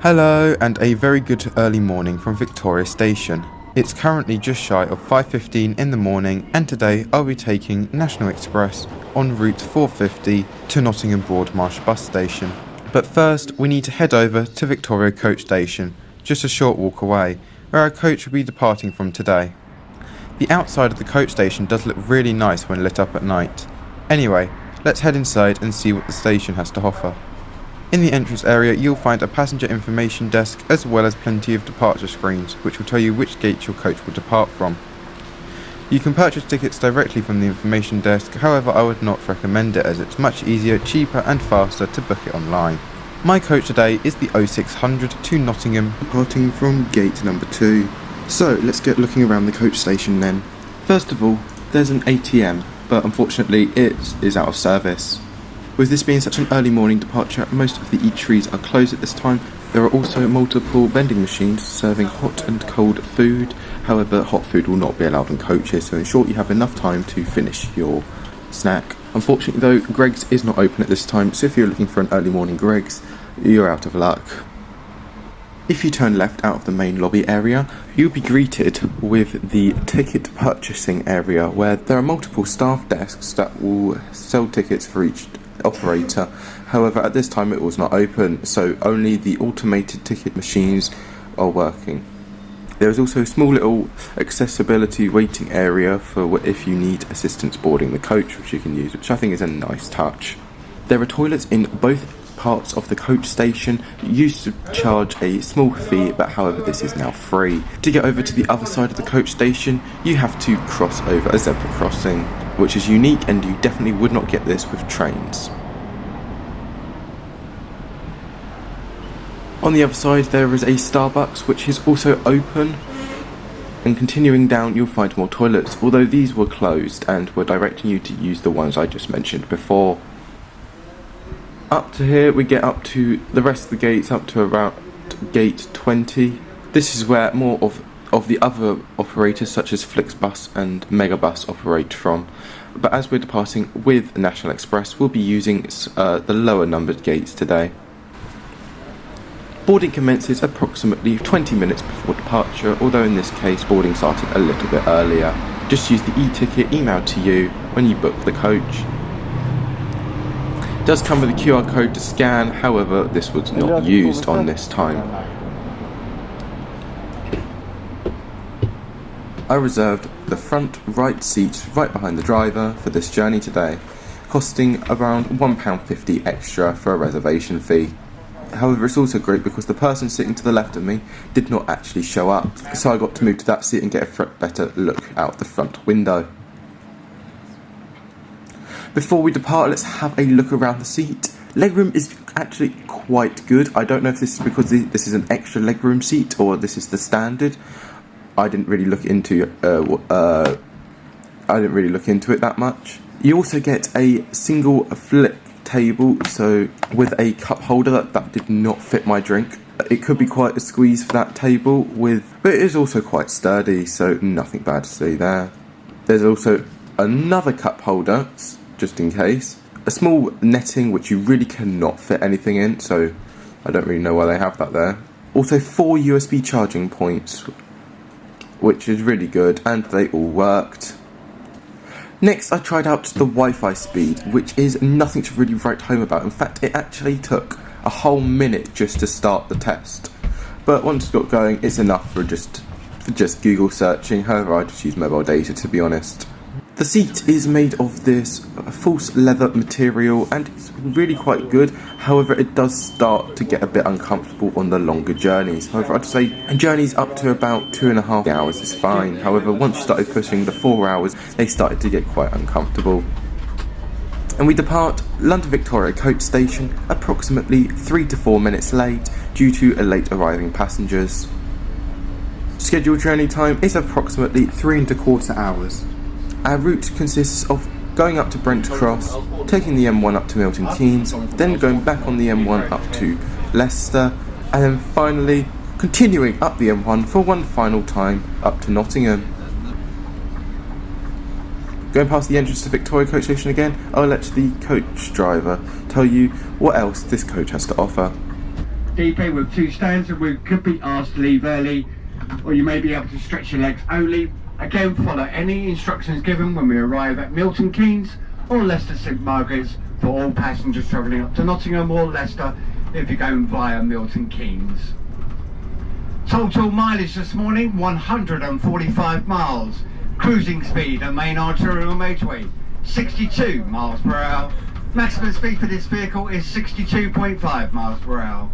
Hello and a very good early morning from Victoria Station. It's currently just shy of 5:15 in the morning and today I'll be taking National Express on route 450 to Nottingham Broadmarsh bus station. But first we need to head over to Victoria Coach Station, just a short walk away, where our coach will be departing from today. The outside of the coach station does look really nice when lit up at night. Anyway, let's head inside and see what the station has to offer. In the entrance area you'll find a passenger information desk as well as plenty of departure screens which will tell you which gate your coach will depart from. You can purchase tickets directly from the information desk, however I would not recommend it as it's much easier, cheaper and faster to book it online. My coach today is the 0600 to Nottingham, departing from gate number 2. So let's get looking around the coach station then. First of all, there's an ATM, but unfortunately it is out of service. With this being such an early morning departure, most of the eateries are closed at this time. There are also multiple vending machines serving hot and cold food. However, hot food will not be allowed on coaches, so ensure you have enough time to finish your snack. Unfortunately though, Greggs is not open at this time, so if you're looking for an early morning Greggs, you're out of luck. If you turn left out of the main lobby area, you'll be greeted with the ticket purchasing area, where there are multiple staff desks that will sell tickets for each operator. However, at this time it was not open, so only the automated ticket machines are working. There is also a small little accessibility waiting area for if you need assistance boarding the coach, which you can use, which I think is a nice touch. There are toilets in both parts of the coach station. You used to charge a small fee, but however this is now free. To get over to the other side of the coach station, you have to cross over a zebra crossing, which is unique and you definitely would not get this with trains. On the other side there is a Starbucks which is also open, and continuing down you'll find more toilets, although these were closed and were directing you to use the ones I just mentioned before. Up to here we get up to the rest of the gates, up to about gate 20. This is where more of the other operators such as Flixbus and Megabus operate from. But as we're departing with National Express, we'll be using the lower numbered gates today. Boarding commences approximately 20 minutes before departure, although in this case boarding started a little bit earlier. Just use the e-ticket emailed to you when you book the coach. It does come with a QR code to scan, however this was not used on this time. I reserved the front right seat right behind the driver for this journey today, costing around £1.50 extra for a reservation fee. However, it's also great because the person sitting to the left of me did not actually show up, so I got to move to that seat and get a better look out the front window. Before we depart, let's have a look around the seat. Legroom is actually quite good. I don't know if this is because this is an extra legroom seat or this is the standard. I didn't really look into it that much. You also get a single flip table, so with a cup holder that did not fit my drink. It could be quite a squeeze for that table, but it is also quite sturdy, so nothing bad to see there. There's also another cup holder, just in case. A small netting which you really cannot fit anything in, so I don't really know why they have that there. Also 4 USB charging points, which is really good, and they all worked. Next, I tried out the Wi-Fi speed, which is nothing to really write home about. In fact, it actually took a whole minute just to start the test. But once it got going, it's enough for just Google searching. However, I just use mobile data, to be honest. The seat is made of this false leather material and it's really quite good. However, it does start to get a bit uncomfortable on the longer journeys. However, I'd say journeys up to about 2.5 hours is fine. However, once you started pushing the 4 hours, they started to get quite uncomfortable. And we depart London Victoria Coach Station approximately 3 to 4 minutes late due to late arriving passengers. Scheduled journey time is approximately 3¼ hours. Our route consists of going up to Brent Cross, taking the M1 up to Milton Keynes, then going back on the M1 up to Leicester, and then finally continuing up the M1 for one final time up to Nottingham. Going past the entrance to Victoria Coach Station again, I'll let the coach driver tell you what else this coach has to offer. DP with 2 stands, and we could be asked to leave early, or you may be able to stretch your legs only. Again, follow any instructions given when we arrive at Milton Keynes or Leicester St Margaret's for all passengers travelling up to Nottingham or Leicester if you're going via Milton Keynes. Total mileage this morning, 145 miles. Cruising speed on main arterial motorway, 62 miles per hour. Maximum speed for this vehicle is 62.5 miles per hour.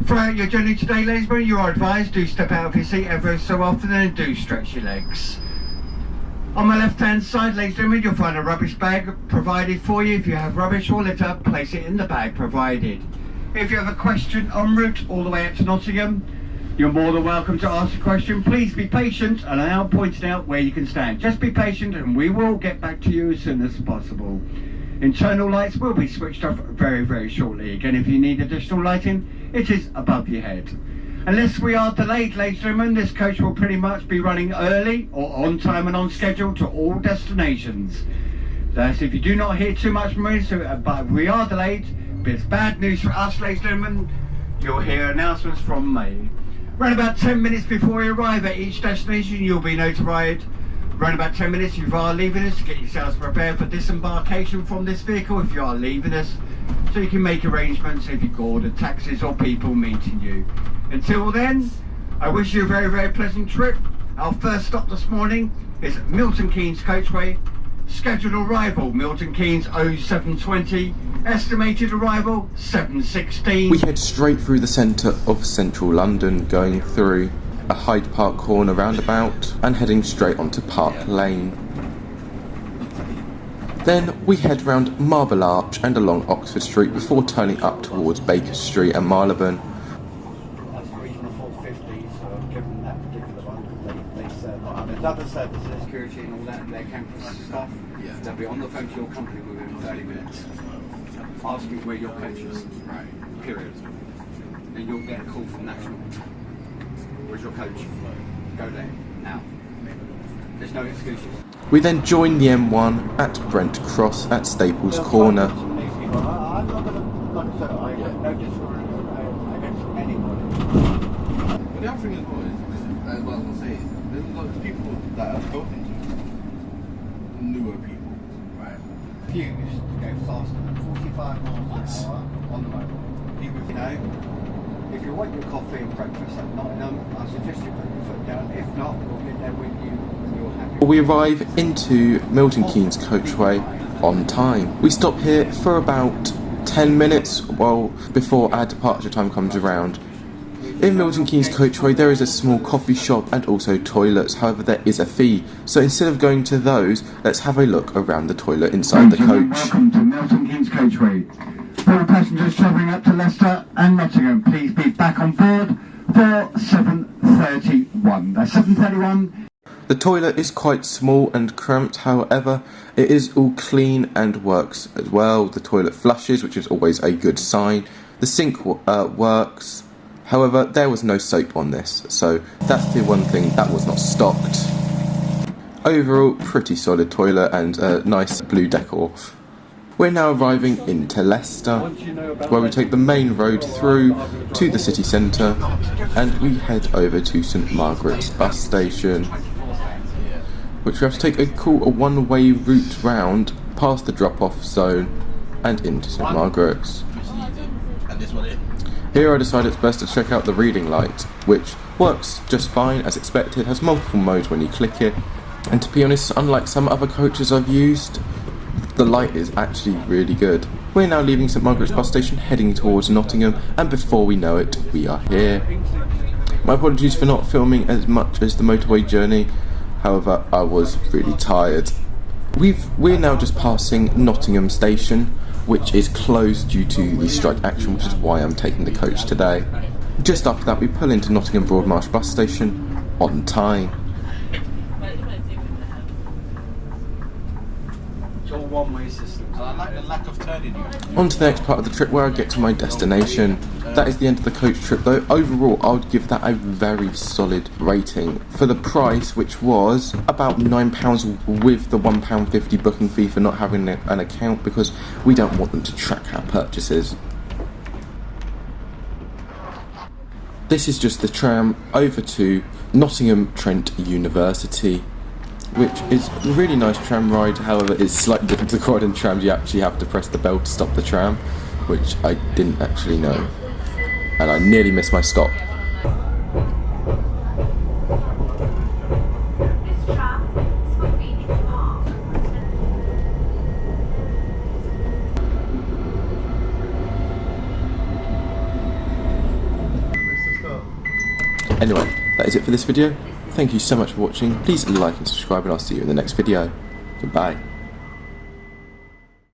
Throughout your journey today, ladies and gentlemen, you are advised to step out of your seat ever so often and do stretch your legs. On my left hand side, ladies and gentlemen, you'll find a rubbish bag provided for you. If you have rubbish or litter, place it in the bag provided. If you have a question en route all the way out to Nottingham, you're more than welcome to ask a question. Please be patient, and I am pointing out where you can stand. Just be patient and we will get back to you as soon as possible. Internal lights will be switched off very, very shortly. Again, if you need additional lighting, it is above your head. Unless we are delayed, ladies and gentlemen, this coach will pretty much be running early or on time and on schedule to all destinations. Thus, if you do not hear too much from me, but we are delayed, but it's bad news for us, ladies and gentlemen, you'll hear announcements from me. Around about 10 minutes before you arrive at each destination, you'll be notified. Around about 10 minutes, if you are leaving us, to get yourselves prepared for disembarkation from this vehicle if you are leaving us, so you can make arrangements if you order taxis or people meeting you. Until then, I wish you a very, very pleasant trip. Our first stop this morning is Milton Keynes Coachway. Scheduled arrival, Milton Keynes 0720. Estimated arrival, 7:16. We head straight through the centre of central London, going through a Hyde Park corner roundabout and heading straight onto Park Lane. Then we head round Marble Arch and along Oxford Street before turning up towards Baker Street and Marylebone. That's the reason for 450, so given that particular one, they said, there's other services, security and all that, their campus stuff, they'll be on the phone to your company within 30 minutes, asking where your coach is, period. And you'll get a call from National. Where's your coach? Go there, now. There's no excuses. We then join the M1 at Brent Cross at Staples Corner. I'm not going to, like I said, I have no disagreement against anybody. But the other thing as well is, as well as I say, there's a lot of people that I've spoken to, newer people, right? Refuse to go faster than 45 miles an hour on the motorway. You know, if you want your coffee and breakfast at Nottingham, I suggest you put your foot down. If not, we'll get there with you when you're happy. We arrive into Milton Keynes Coachway on time. We stop here for about 10 minutes before our departure time comes around. In Milton Keynes Coachway there is a small coffee shop and also toilets, however there is a fee. So instead of going to those, let's have a look around the toilet inside the coach. Welcome to Milton Keynes Coachway. For all passengers travelling up to Leicester and Nottingham, please be back on board for 7:31. That's 7:31. The toilet is quite small and cramped, however it is all clean and works as well. The toilet flushes, which is always a good sign. The sink works, however there was no soap on this, so that's the one thing that was not stocked. Overall, pretty solid toilet and nice blue decor. We're now arriving into Leicester, where we take the main road through to the city centre and we head over to St Margaret's bus station, which we have to take a one-way route round past the drop-off zone and into St Margaret's. Here I decided it's best to check out the reading light, which works just fine as expected, has multiple modes when you click it, and to be honest, unlike some other coaches I've used, the light is actually really good. We're now leaving St Margaret's bus station heading towards Nottingham, and before we know it, we are here. My apologies for not filming as much as the motorway journey, however I was really tired. We're now just passing Nottingham station, which is closed due to the strike action, which is why I'm taking the coach today. Just after that we pull into Nottingham Broadmarsh bus station on time. One-way system. I like the lack of turning you. On to the next part of the trip where I get to my destination. That is the end of the coach trip though. Overall I would give that a very solid rating. For the price, which was about £9 with the £1.50 booking fee for not having an account, because we don't want them to track our purchases. this is just the tram over to Nottingham Trent University, which is a really nice tram ride. However, it's slightly different to the Croydon trams. You actually have to press the bell to stop the tram, which I didn't actually know, and I nearly missed my stop. Anyway, that is it for this video. Thank you so much for watching. Please like and subscribe, and I'll see you in the next video. Goodbye.